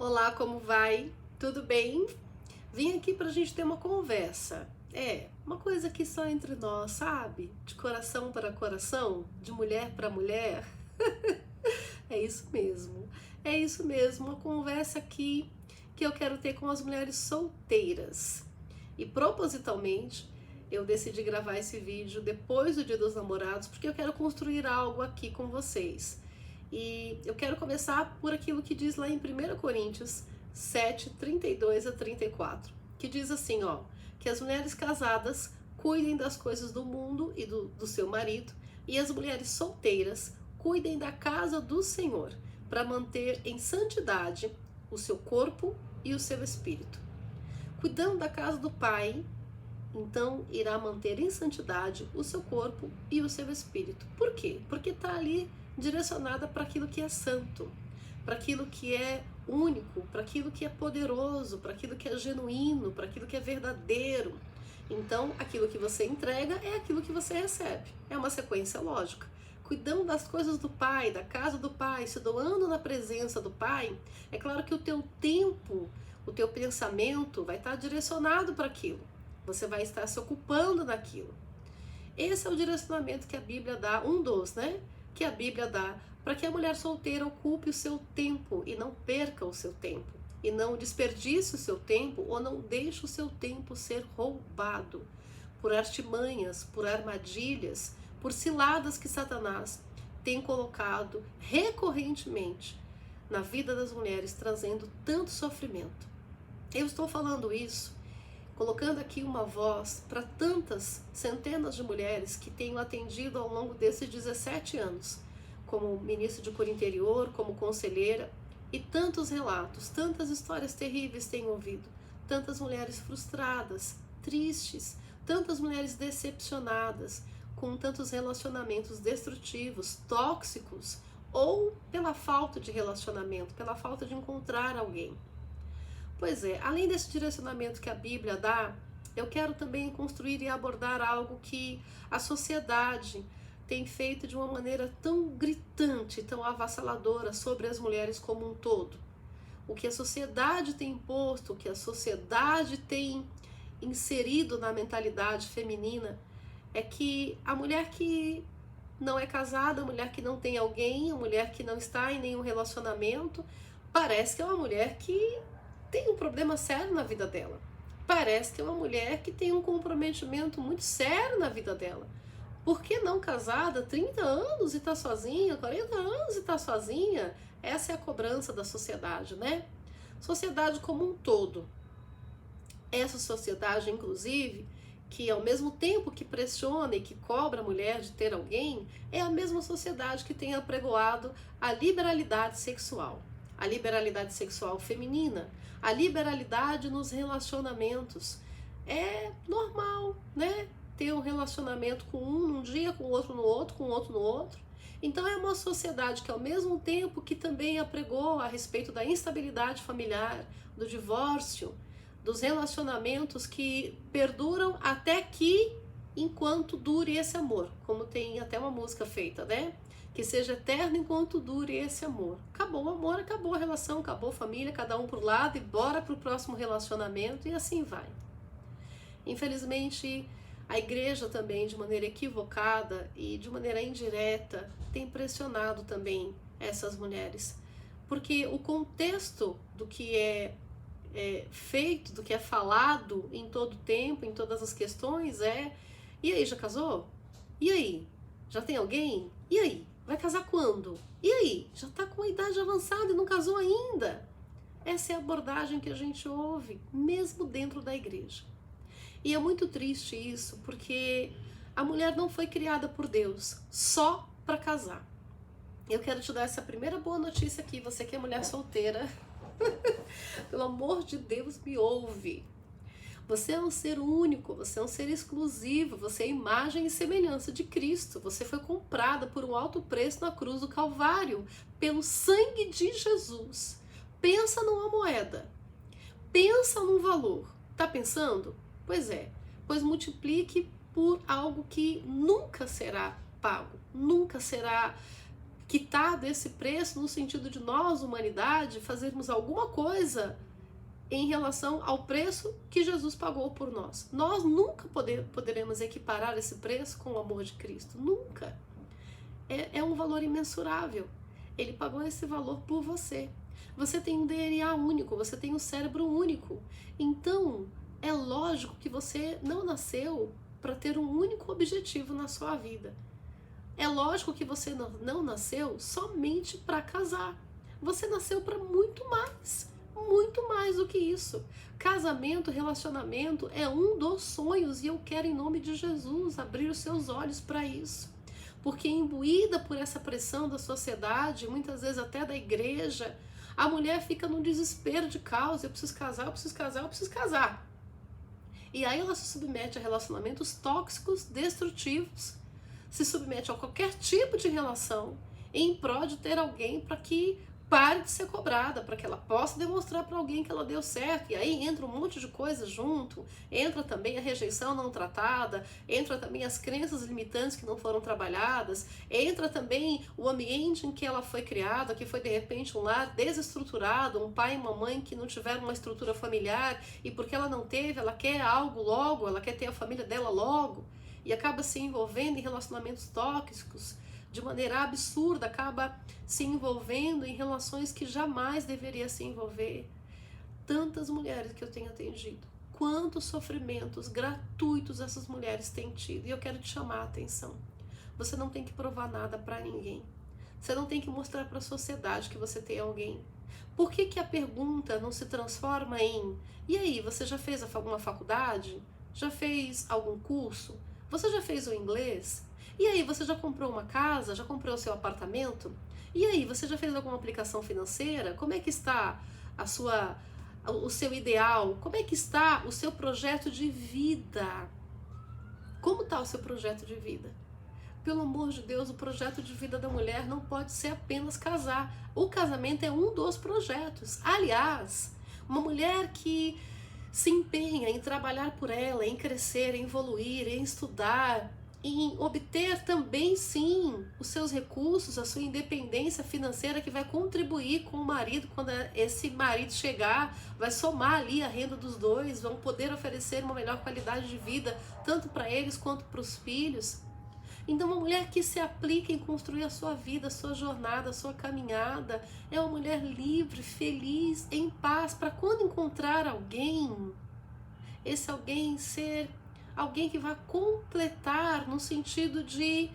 Olá, como vai? Tudo bem? Vim aqui pra gente ter uma conversa. Uma coisa aqui só entre nós, sabe? De coração para coração, de mulher para mulher. É isso mesmo. É isso mesmo, uma conversa aqui que eu quero ter com as mulheres solteiras. E propositalmente, eu decidi gravar esse vídeo depois do Dia dos Namorados, porque eu quero construir algo aqui com vocês. E eu quero começar por aquilo que diz lá em 1 Coríntios 7, 32 a 34, que diz assim, ó, que as mulheres casadas cuidem das coisas do mundo e do seu marido, e as mulheres solteiras cuidem da casa do Senhor, para manter em santidade o seu corpo e o seu espírito. Cuidando da casa do Pai, então irá manter em santidade o seu corpo e o seu espírito. Por quê? Porque está ali direcionada para aquilo que é santo, para aquilo que é único, para aquilo que é poderoso, para aquilo que é genuíno, para aquilo que é verdadeiro. Então, aquilo que você entrega é aquilo que você recebe. É uma sequência lógica. Cuidando das coisas do Pai, da casa do Pai, se doando na presença do Pai, é claro que o teu tempo, o teu pensamento vai estar direcionado para aquilo. Você vai estar se ocupando daquilo. Esse é o direcionamento que a Bíblia dá, que a Bíblia dá para que a mulher solteira ocupe o seu tempo e não perca o seu tempo, e não desperdice o seu tempo ou não deixe o seu tempo ser roubado por artimanhas, por armadilhas, por ciladas que Satanás tem colocado recorrentemente na vida das mulheres, trazendo tanto sofrimento. Eu estou falando isso colocando aqui uma voz para tantas centenas de mulheres que tenho atendido ao longo desses 17 anos, como ministra de Cura Interior, como conselheira, e tantos relatos, tantas histórias terríveis tenho ouvido, tantas mulheres frustradas, tristes, tantas mulheres decepcionadas, com tantos relacionamentos destrutivos, tóxicos, ou pela falta de relacionamento, pela falta de encontrar alguém. Pois é, além desse direcionamento que a Bíblia dá, eu quero também construir e abordar algo que a sociedade tem feito de uma maneira tão gritante, tão avassaladora sobre as mulheres como um todo. O que a sociedade tem imposto, o que a sociedade tem inserido na mentalidade feminina é que a mulher que não é casada, a mulher que não tem alguém, a mulher que não está em nenhum relacionamento, parece que é uma mulher que tem um problema sério na vida dela. Parece que é uma mulher que tem um comprometimento muito sério na vida dela. Por que não casada, 30 anos e tá sozinha, 40 anos e tá sozinha? Essa é a cobrança da sociedade, né? Sociedade como um todo. Essa sociedade, inclusive, que ao mesmo tempo que pressiona e que cobra a mulher de ter alguém, é a mesma sociedade que tem apregoado a liberalidade sexual feminina, a liberalidade nos relacionamentos. É normal, né? Ter um relacionamento com um num dia, com o outro no outro, com o outro no outro. Então é uma sociedade que ao mesmo tempo que também apregou a respeito da instabilidade familiar, do divórcio, dos relacionamentos que perduram até que enquanto dure esse amor, como tem até uma música feita, né? Que seja eterno enquanto dure esse amor. Acabou o amor, acabou a relação, acabou a família, cada um pro lado e bora pro próximo relacionamento e assim vai. Infelizmente, a igreja também, de maneira equivocada e de maneira indireta, tem pressionado também essas mulheres. Porque o contexto do que é feito, do que é falado em todo tempo, em todas as questões e aí, já casou? E aí? Já tem alguém? E aí? Vai casar quando? E aí? Já está com a idade avançada e não casou ainda? Essa é a abordagem que a gente ouve, mesmo dentro da igreja. E é muito triste isso, porque a mulher não foi criada por Deus só para casar. Eu quero te dar essa primeira boa notícia aqui, você que é mulher solteira. Pelo amor de Deus, me ouve. Você é um ser único, você é um ser exclusivo, você é imagem e semelhança de Cristo. Você foi comprada por um alto preço na cruz do Calvário, pelo sangue de Jesus. Pensa numa moeda, pensa num valor. Tá pensando? Pois é, pois multiplique por algo que nunca será pago, nunca será quitado esse preço no sentido de nós, humanidade, fazermos alguma coisa em relação ao preço que Jesus pagou por nós. Nós nunca poderemos equiparar esse preço com o amor de Cristo, nunca. É um valor imensurável. Ele pagou esse valor por você. Você tem um DNA único, você tem um cérebro único. Então, é lógico que você não nasceu para ter um único objetivo na sua vida. É lógico que você não nasceu somente para casar. Você nasceu para muito mais do que isso. Casamento, relacionamento é um dos sonhos e eu quero, em nome de Jesus, abrir os seus olhos para isso. Porque imbuída por essa pressão da sociedade, muitas vezes até da igreja, a mulher fica num desespero de causa, eu preciso casar, eu preciso casar, eu preciso casar. E aí ela se submete a relacionamentos tóxicos, destrutivos, se submete a qualquer tipo de relação em prol de ter alguém para que pare de ser cobrada, para que ela possa demonstrar para alguém que ela deu certo. E aí entra um monte de coisa junto, entra também a rejeição não tratada, entra também as crenças limitantes que não foram trabalhadas, entra também o ambiente em que ela foi criada, que foi de repente um lar desestruturado, um pai e uma mãe que não tiveram uma estrutura familiar, e porque ela não teve, ela quer algo logo, ela quer ter a família dela logo, e acaba se envolvendo em relacionamentos tóxicos, de maneira absurda, acaba se envolvendo em relações que jamais deveria se envolver. Tantas mulheres que eu tenho atendido, quantos sofrimentos gratuitos essas mulheres têm tido, e eu quero te chamar a atenção. Você não tem que provar nada para ninguém. Você não tem que mostrar para a sociedade que você tem alguém. Por que a pergunta não se transforma em: e aí, você já fez alguma faculdade? Já fez algum curso? Você já fez o inglês? E aí, você já comprou uma casa? Já comprou o seu apartamento? E aí, você já fez alguma aplicação financeira? Como é que está o seu ideal? Como é que está o seu projeto de vida? Como está o seu projeto de vida? Pelo amor de Deus, o projeto de vida da mulher não pode ser apenas casar. O casamento é um dos projetos. Aliás, uma mulher que se empenha em trabalhar por ela, em crescer, em evoluir, em estudar, em obter também, sim, os seus recursos, a sua independência financeira, que vai contribuir com o marido quando esse marido chegar, vai somar ali a renda dos dois, vão poder oferecer uma melhor qualidade de vida, tanto para eles quanto para os filhos. Então, uma mulher que se aplica em construir a sua vida, a sua jornada, a sua caminhada, é uma mulher livre, feliz, em paz, para quando encontrar alguém, esse alguém ser alguém que vai completar no sentido de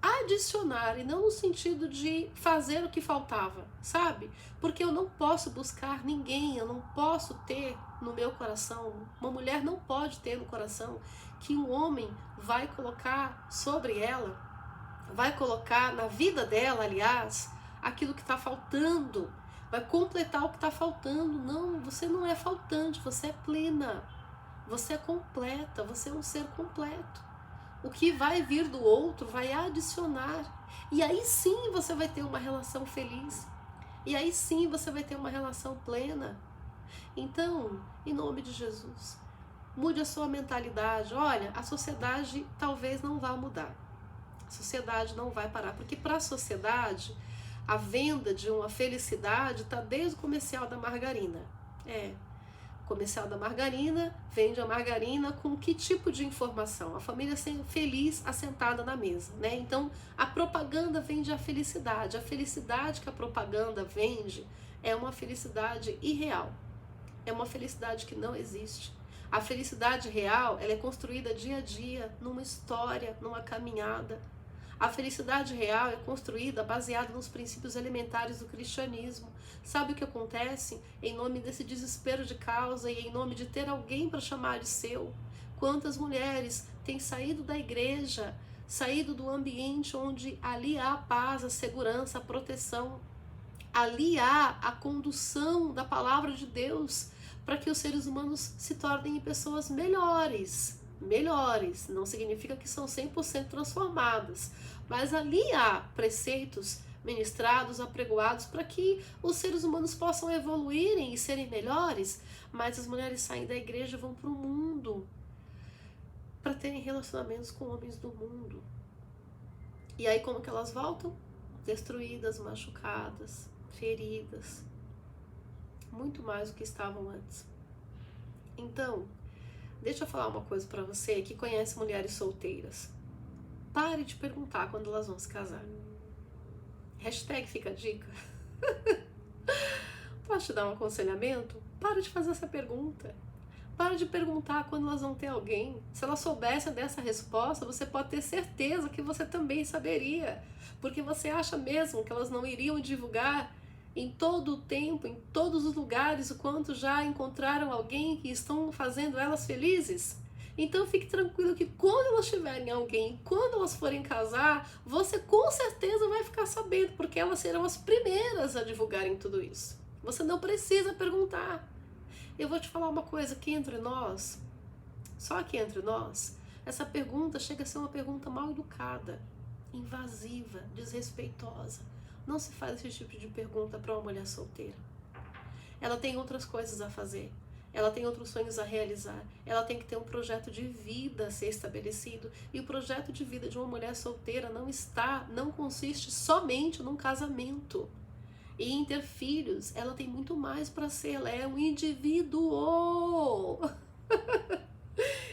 adicionar e não no sentido de fazer o que faltava, sabe? Porque eu não posso buscar ninguém, eu não posso ter no meu coração, uma mulher não pode ter no coração que um homem vai colocar sobre ela, vai colocar na vida dela, aliás, aquilo que está faltando, vai completar o que está faltando. Não, você não é faltante, você é plena. Você é completa, você é um ser completo. O que vai vir do outro vai adicionar. E aí sim você vai ter uma relação feliz. E aí sim você vai ter uma relação plena. Então, em nome de Jesus, mude a sua mentalidade. Olha, a sociedade talvez não vá mudar. A sociedade não vai parar. Porque para a sociedade, a venda de uma felicidade está desde o comercial da margarina. Comercial da margarina, vende a margarina com que tipo de informação? A família feliz assentada na mesa, né? Então, a propaganda vende a felicidade. A felicidade que a propaganda vende é uma felicidade irreal. É uma felicidade que não existe. A felicidade real, ela é construída dia a dia, numa história, numa caminhada. A felicidade real é construída baseada nos princípios elementares do cristianismo. Sabe o que acontece? Em nome desse desespero de causa e em nome de ter alguém para chamar de seu, quantas mulheres têm saído da igreja, saído do ambiente onde ali há a paz, a segurança, a proteção, ali há a condução da palavra de Deus para que os seres humanos se tornem pessoas melhores. Melhores, não significa que são 100% transformadas, mas ali há preceitos ministrados, apregoados para que os seres humanos possam evoluírem e serem melhores. Mas as mulheres saem da igreja e vão para o mundo para terem relacionamentos com homens do mundo. E aí como que elas voltam? destruídas, machucadas, feridas, muito mais do que estavam antes. Então, deixa eu falar uma coisa pra você que conhece mulheres solteiras. Pare de perguntar quando elas vão se casar. Hashtag fica a dica. Posso te dar um aconselhamento? Para de fazer essa pergunta. Para de perguntar quando elas vão ter alguém. Se elas soubessem dessa resposta, você pode ter certeza que você também saberia. Porque você acha mesmo que elas não iriam divulgar em todo o tempo, em todos os lugares, o quanto já encontraram alguém que estão fazendo elas felizes? Então fique tranquilo que quando elas tiverem alguém, quando elas forem casar, você com certeza vai ficar sabendo, porque elas serão as primeiras a divulgarem tudo isso. Você não precisa perguntar. Eu vou te falar uma coisa aqui entre nós, só aqui entre nós, essa pergunta chega a ser uma pergunta mal educada, invasiva, desrespeitosa. Não se faz esse tipo de pergunta para uma mulher solteira. Ela tem outras coisas a fazer. Ela tem outros sonhos a realizar. Ela tem que ter um projeto de vida a ser estabelecido. E o projeto de vida de uma mulher solteira não consiste somente num casamento. E em ter filhos, ela tem muito mais para ser. Ela é um indivíduo.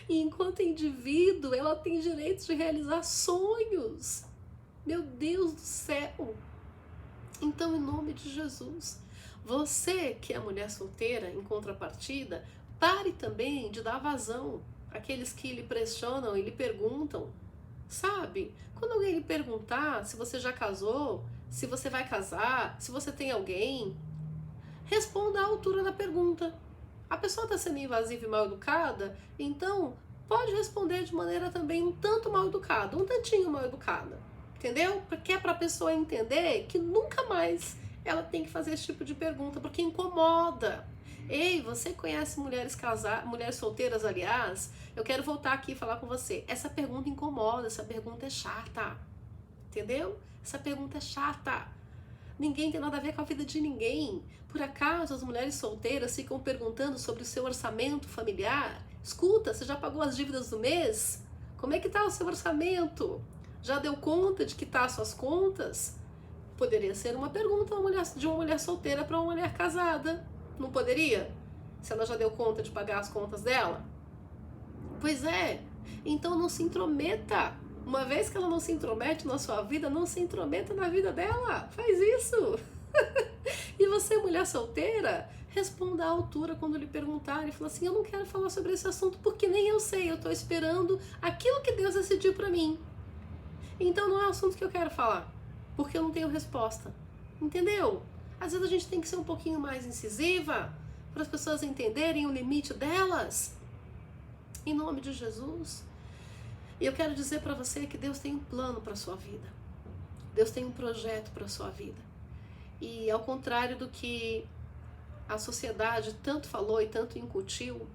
E enquanto indivíduo, ela tem direito de realizar sonhos. Meu Deus do céu! Então, em nome de Jesus, você que é mulher solteira, em contrapartida, pare também de dar vazão àqueles que lhe pressionam e lhe perguntam. Sabe? Quando alguém lhe perguntar se você já casou, se você vai casar, se você tem alguém, responda à altura da pergunta. A pessoa está sendo invasiva e mal educada, então pode responder de maneira também um tanto mal educada, um tantinho mal educada. Entendeu? Porque é para a pessoa entender que nunca mais ela tem que fazer esse tipo de pergunta, porque incomoda. Ei, você conhece mulheres solteiras, aliás? Eu quero voltar aqui e falar com você. Essa pergunta incomoda, essa pergunta é chata. Entendeu? Essa pergunta é chata. Ninguém tem nada a ver com a vida de ninguém. Por acaso as mulheres solteiras ficam perguntando sobre o seu orçamento familiar? Escuta, você já pagou as dívidas do mês? Como é que tá o seu orçamento? Já deu conta de quitar suas contas? Poderia ser uma pergunta de uma mulher solteira para uma mulher casada. Não poderia? Se ela já deu conta de pagar as contas dela? Pois é. Então não se intrometa. Uma vez que ela não se intromete na sua vida, não se intrometa na vida dela. Faz isso. E você, mulher solteira, responda à altura quando lhe perguntarem. Fala assim, eu não quero falar sobre esse assunto porque nem eu sei. Eu estou esperando aquilo que Deus decidiu para mim. Então não é o assunto que eu quero falar, porque eu não tenho resposta. Entendeu? Às vezes a gente tem que ser um pouquinho mais incisiva, para as pessoas entenderem o limite delas. Em nome de Jesus. E eu quero dizer para você que Deus tem um plano para a sua vida. Deus tem um projeto para a sua vida. E ao contrário do que a sociedade tanto falou e tanto incutiu,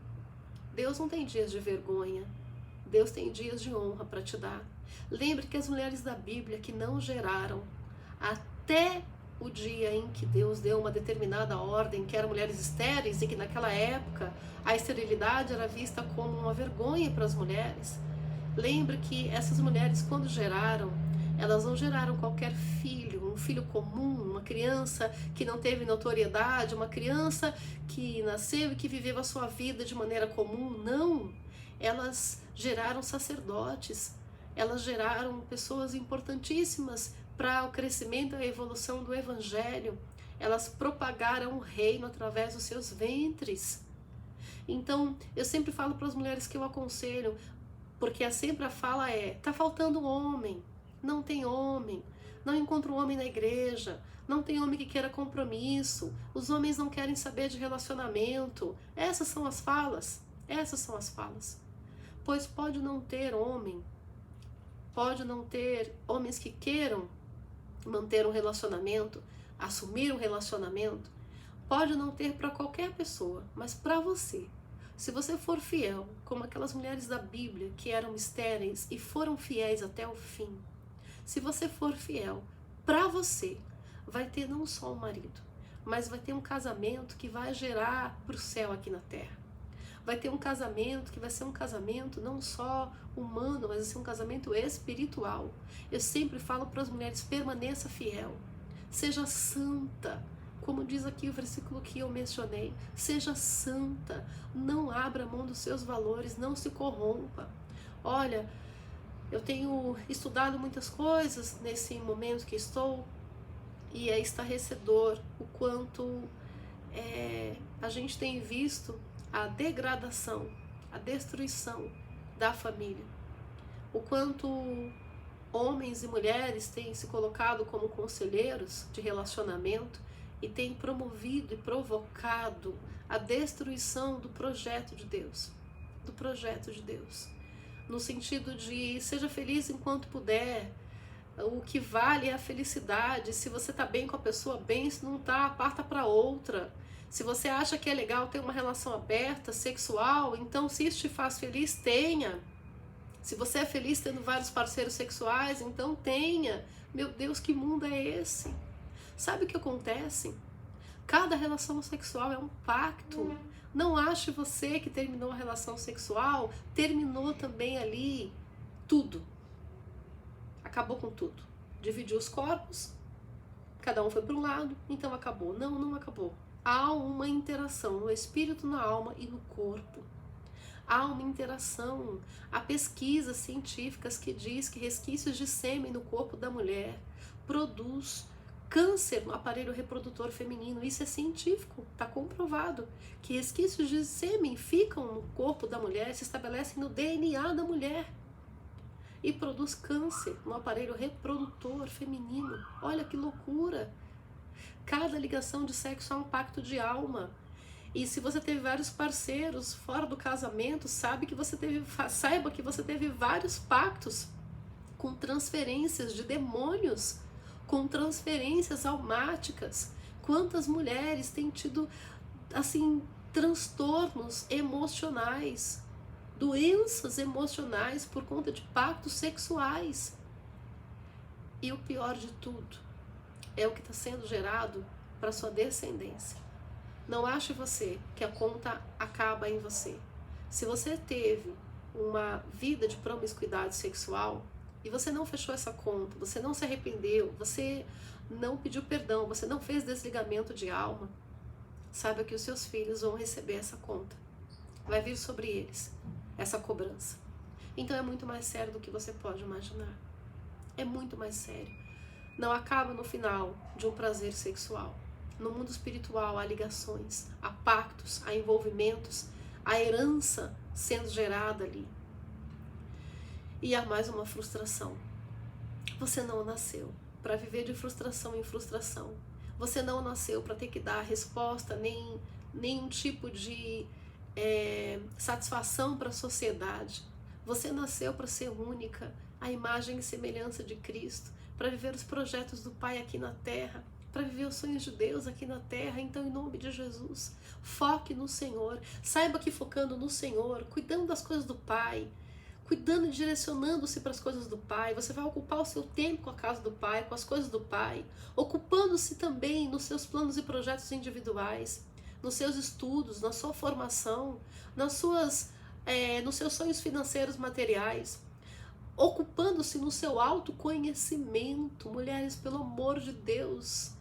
Deus não tem dias de vergonha. Deus tem dias de honra para te dar. Lembre que as mulheres da Bíblia que não geraram até o dia em que Deus deu uma determinada ordem, que eram mulheres estéreis, e que naquela época a esterilidade era vista como uma vergonha para as mulheres. Lembre que essas mulheres, quando geraram, elas não geraram qualquer filho, um filho comum, uma criança que não teve notoriedade, uma criança que nasceu e que viveu a sua vida de maneira comum, não. Elas geraram sacerdotes, elas geraram pessoas importantíssimas para o crescimento e a evolução do Evangelho. Elas propagaram o reino através dos seus ventres. Então, eu sempre falo para as mulheres que eu aconselho, porque sempre a fala é, tá faltando homem, não tem homem, não encontro homem na igreja, não tem homem que queira compromisso, os homens não querem saber de relacionamento. Essas são as falas, Pois pode não ter homem, pode não ter homens que queiram manter um relacionamento, assumir um relacionamento, pode não ter para qualquer pessoa, mas para você. Se você for fiel, como aquelas mulheres da Bíblia que eram estéreis e foram fiéis até o fim, se você for fiel, para você, vai ter não só um marido, mas vai ter um casamento que vai gerar para o céu aqui na terra. vai ter um casamento que vai ser um casamento não só humano, mas vai ser um casamento espiritual. Eu sempre falo para as mulheres, permaneça fiel, seja santa, como diz aqui o versículo que eu mencionei, seja santa, não abra mão dos seus valores, não se corrompa. Olha, eu tenho estudado muitas coisas nesse momento que estou, e é estarrecedor o quanto a gente tem visto a degradação, a destruição da família. O quanto homens e mulheres têm se colocado como conselheiros de relacionamento e têm promovido e provocado a destruição do projeto de Deus. Do projeto de Deus. No sentido de seja feliz enquanto puder, o que vale é a felicidade. Se você está bem com a pessoa, bem, se não está, parta para outra. Se você acha que é legal ter uma relação aberta, sexual, então se isso te faz feliz, tenha. Se você é feliz tendo vários parceiros sexuais, então tenha. Meu Deus, que mundo é esse? Sabe o que acontece? Cada relação sexual é um pacto. Não ache você que terminou a relação sexual, terminou também ali tudo. Acabou com tudo. Dividiu os corpos, cada um foi para um lado, então acabou. Não, não acabou. Há uma interação no espírito, na alma e no corpo. Há uma interação. Há pesquisas científicas que diz que resquícios de sêmen no corpo da mulher produz câncer no aparelho reprodutor feminino. Isso é científico, está comprovado. Que resquícios de sêmen ficam no corpo da mulher, se estabelecem no DNA da mulher. E produz câncer no aparelho reprodutor feminino. Olha que loucura! Cada ligação de sexo é um pacto de alma. E se você teve vários parceiros fora do casamento, saiba que você teve vários pactos com transferências de demônios, com transferências almáticas. Quantas mulheres têm tido, assim, transtornos emocionais, doenças emocionais por conta de pactos sexuais. E o pior de tudo é o que está sendo gerado para sua descendência. Não ache você que a conta acaba em você. Se você teve uma vida de promiscuidade sexual e você não fechou essa conta, você não se arrependeu, você não pediu perdão, você não fez desligamento de alma, saiba que os seus filhos vão receber essa conta. Vai vir sobre eles essa cobrança. Então é muito mais sério do que você pode imaginar. É muito mais sério. Não acaba no final de um prazer sexual. No mundo espiritual há ligações, há pactos, há envolvimentos, há herança sendo gerada ali. E há mais uma frustração. Você não nasceu para viver de frustração em frustração. Você não nasceu para ter que dar resposta, nem nenhum tipo de satisfação para a sociedade. Você nasceu para ser única, a imagem e semelhança de Cristo, para viver os projetos do Pai aqui na terra, para viver os sonhos de Deus aqui na terra. Então, em nome de Jesus, foque no Senhor. Saiba que focando no Senhor, cuidando das coisas do Pai, cuidando e direcionando-se para as coisas do Pai, você vai ocupar o seu tempo com a casa do Pai, com as coisas do Pai, ocupando-se também nos seus planos e projetos individuais, nos seus estudos, na sua formação, nos seus sonhos financeiros materiais, ocupando-se no seu autoconhecimento. Mulheres, pelo amor de Deus,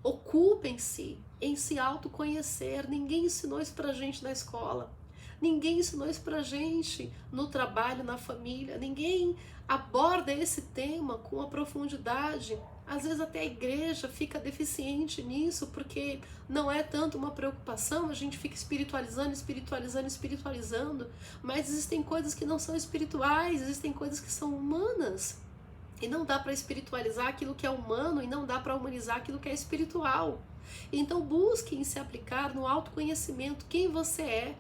ocupem-se em se autoconhecer. Ninguém ensinou isso pra gente na escola. Ninguém ensinou isso pra gente no trabalho, na família. Ninguém aborda esse tema com a profundidade. Às vezes até a igreja fica deficiente nisso, porque não é tanto uma preocupação, a gente fica espiritualizando, mas existem coisas que não são espirituais, existem coisas que são humanas. E não dá para espiritualizar aquilo que é humano e não dá para humanizar aquilo que é espiritual. Então busquem se aplicar no autoconhecimento, quem você é,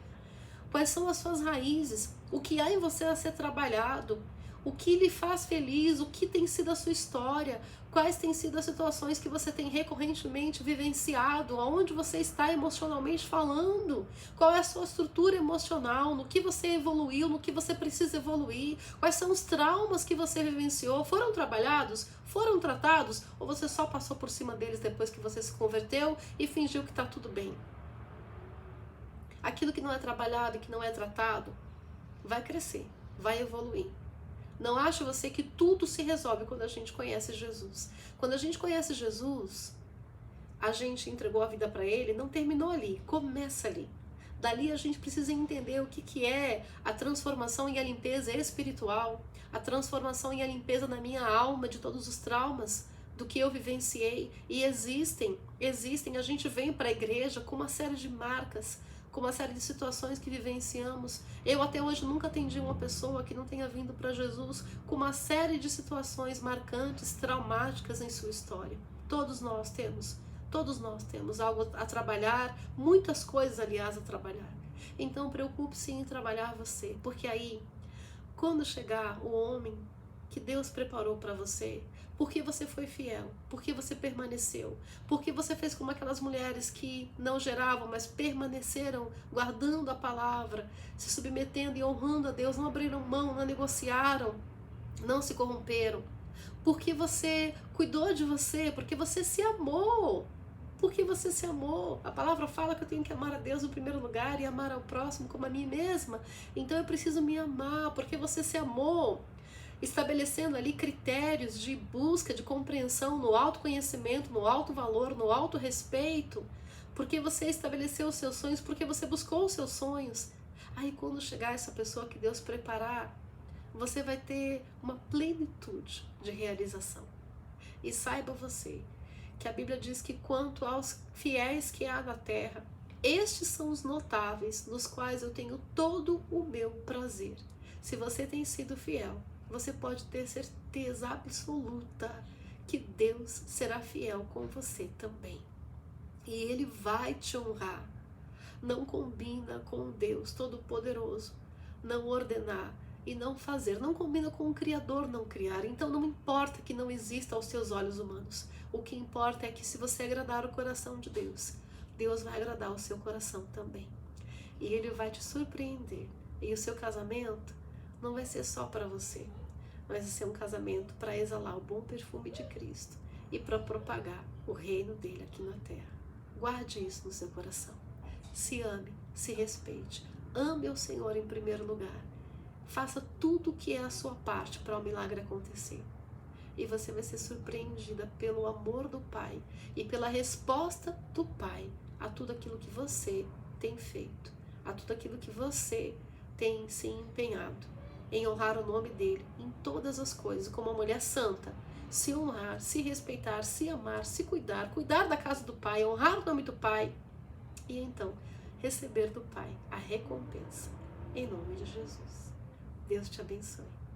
quais são as suas raízes, o que há em você a ser trabalhado, o que lhe faz feliz, o que tem sido a sua história, quais têm sido as situações que você tem recorrentemente vivenciado, aonde você está emocionalmente falando, qual é a sua estrutura emocional, no que você evoluiu, no que você precisa evoluir, quais são os traumas que você vivenciou, foram trabalhados, foram tratados, ou você só passou por cima deles depois que você se converteu e fingiu que está tudo bem? aquilo que não é trabalhado e que não é tratado, vai crescer, vai evoluir. Não acha você que tudo se resolve quando a gente conhece Jesus. Quando a gente conhece Jesus, a gente entregou a vida para Ele, não terminou ali, começa ali. Dali a gente precisa entender o que é a transformação e a limpeza espiritual, a transformação e a limpeza na minha alma de todos os traumas do que eu vivenciei. E existem, a gente vem para a igreja com uma série de marcas, com uma série de situações que vivenciamos. Eu até hoje nunca atendi uma pessoa que não tenha vindo para Jesus com uma série de situações marcantes, traumáticas em sua história. Todos nós temos algo a trabalhar, muitas coisas, aliás, a trabalhar. Então, preocupe-se em trabalhar você, porque aí, quando chegar o homem que Deus preparou para você, porque você foi fiel, porque você permaneceu, porque você fez como aquelas mulheres que não geravam, mas permaneceram guardando a palavra, se submetendo e honrando a Deus, não abriram mão, não negociaram, não se corromperam, porque você cuidou de você, porque você se amou. Porque você se amou. A palavra fala que eu tenho que amar a Deus no primeiro lugar e amar ao próximo como a mim mesma. Então eu preciso me amar, porque você se amou. Estabelecendo ali critérios de busca, de compreensão no autoconhecimento, no alto valor, no alto respeito. Porque você estabeleceu os seus sonhos, porque você buscou os seus sonhos. Aí quando chegar essa pessoa que Deus preparar, você vai ter uma plenitude de realização. E saiba você que a Bíblia diz que quanto aos fiéis que há na terra, estes são os notáveis, nos quais eu tenho todo o meu prazer. Se você tem sido fiel, você pode ter certeza absoluta que Deus será fiel com você também. E Ele vai te honrar. Não combina com Deus Todo-Poderoso não ordenar e não fazer. Não combina com o Criador não criar. Então não importa que não exista aos seus olhos humanos. O que importa é que se você agradar o coração de Deus, Deus vai agradar o seu coração também. E Ele vai te surpreender. E o seu casamento não vai ser só para você. Vai ser um casamento para exalar o bom perfume de Cristo e para propagar o reino dele aqui na terra. Guarde isso no seu coração. Se ame, se respeite. Ame o Senhor em primeiro lugar. Faça tudo o que é a sua parte para o milagre acontecer. E você vai ser surpreendida pelo amor do Pai e pela resposta do Pai a tudo aquilo que você tem feito, a tudo aquilo que você tem se empenhado em honrar o nome dele em todas as coisas, como uma mulher santa, se honrar, se respeitar, se amar, se cuidar, cuidar da casa do Pai, honrar o nome do Pai e então receber do Pai a recompensa, em nome de Jesus. Deus te abençoe.